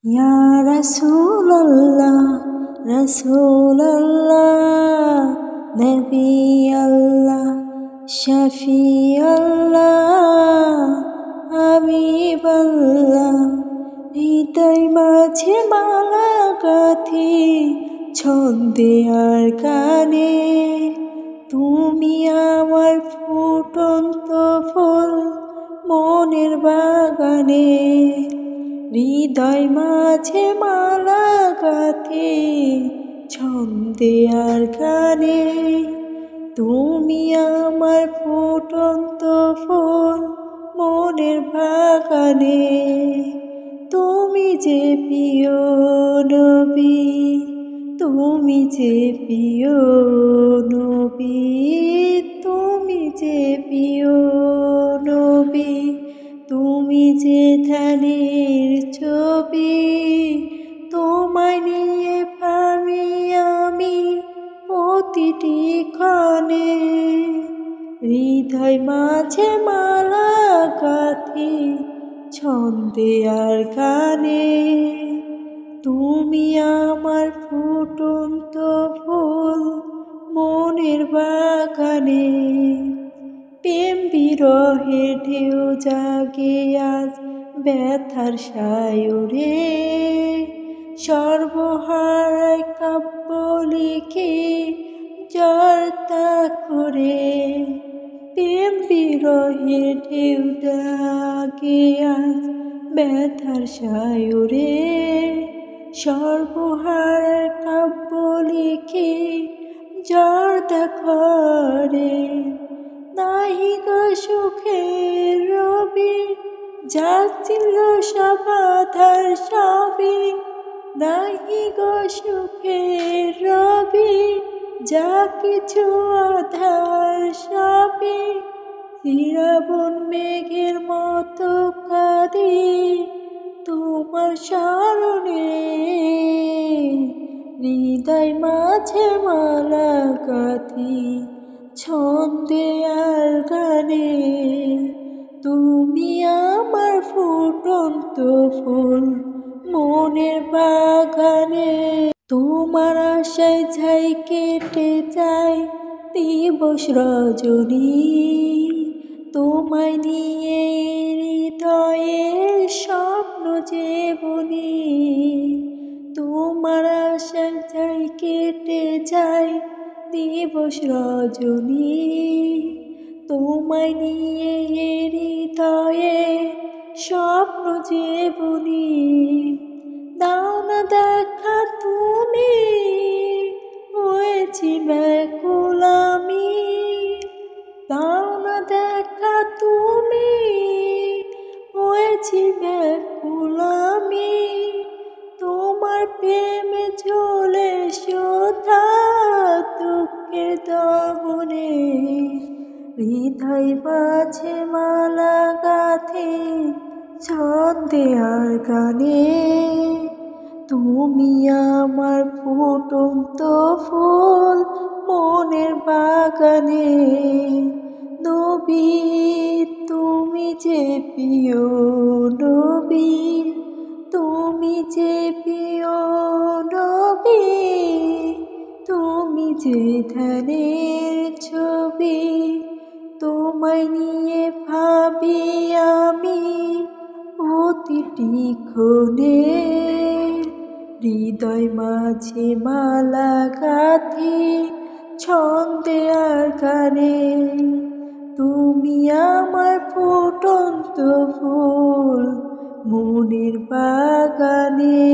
ইয়া রাসূলুল্লাহ রাসূলুল্লাহ নবী আল্লাহ শফি আল্লাহ হাবিবাল্লাহ হৃদয় মাঝে মালা গাঁথি ছন্দে আর গানে তুমি আমার ফুটন্ত ফুল মনের বাগানে হৃদয় মাঝে মালা গাঁথি ছন্দে আর গানে তুমি আমার ফুটন্ত ফুল মনের বাগানে তুমি যে প্রিয় নবী তুমি যে প্রিয় নবী তুমি যে প্রিয় নবী তুমি যে ধ্যানের ছবি তোমায় নিয়ে ভাবি আমি প্রতিটি ক্ষণে হৃদয় মাঝে মালা গাঁথি ছন্দে আর গানে তুমি আমার ফুটন্ত ফুল মনের বাগানে প্রেম বিরহে ঢেউ জাগে আজ ব্যথার সায়রে সর্বহারায় কাব্য লিখে জর্তা করে প্রেম বিরহে ঢেউ জাগে আজ ব্যথার সায়রে সর্বহারায় কাব্য লিখে জর্তা করে নাহি গো সুখের রবি যা ছিল সবাধার সবই নাহি গো সুখের রবি যা কিছু আধার সবই শ্রাবণ মেঘের মতো কাঁদি তোমার স্মরণে হৃদয় মাঝে মালা গাঁথি ছন্দে আর গানে তুমি আমার ফুটন্ত ফুল মনের বাগানে তোমার আশায় ছাই কেটে যায় দিবস রজনী তোমায় নিয়ে হৃদয়ে স্বপ্ন যে বুনি তোমার আশায় ছাই কেটে যায় দিবস রজনী তোমায় নিয়ে হৃদয়ে স্বপ্ন যে বুনি দাও না দেখা তুমি হয়েছি ব্যাকুল আমি দাও না দেখা তুমি হয়েছি ব্যাকুল আমি তোমার প্রেমে ঝোলে শোধা দুঃখের দহনে হৃদয় মাঝে মালা গাঁথি ছন্দে আর গানে তুমি আমার ফুটন্ত ফুল মনের বাগানে নবী তুমি যে প্রিয় নবী তুমি যে প্রিয় নবী তুমি যে ধ্যানের ছবি তোমায় নিয়ে ভাবি আমি প্রতিটি ক্ষণে হৃদয় মাঝে মালা গাঁথি ছন্দে আর গানে তুমি আমার ফুটন্ত ফুল মনের বাগানে।